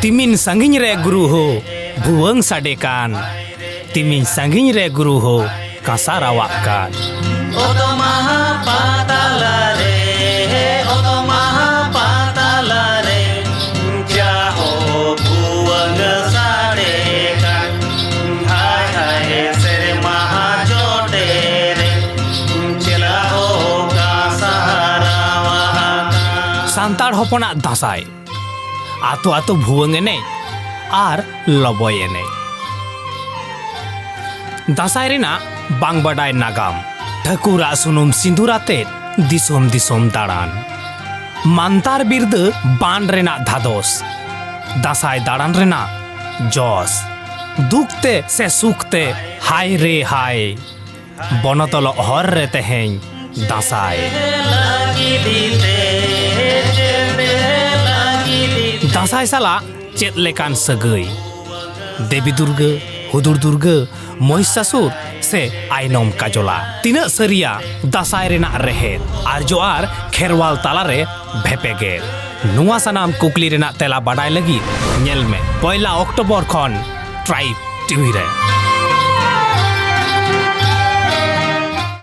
तिमिन संगिन रे गुरु हो भुवंग साडेकान तिमिन संगिन रे गुरु हो कासा रावाकान ओतो महापाताला रे ओतो महापाताला रे जाहो भुवंग साडेकान हाय हाय सेरे महाजोटे रे चला हो कासा रावाकान सांताड़ हपना दासाई आतो आतो भुवंग एने आर लबय एने दासाई रेना बांग बाडाय नागाम ठाकुरा सुनुम सिंदूराते दिसोम दिसोम दाड़ान मानतार बिरद बान रेना धादोस दासाई दाड़ान रेना जॉस दुखते से सुखते हाय रे हाय बनतल हर रे तेहें दासाई दासाई साला चेत लेकान सगई देवी दुर्गा हुदुर दुर्गा महिषासुर से आइनम काजोला तीना सरिया दासाई रेना रेहेद आर जो आर खेरवाल तालारे भेपेगे नुआ सनाम कुकली रेना तेला बाडाय लगी नेल में 1 अक्टोबर खन ट्राइब टीवी रे।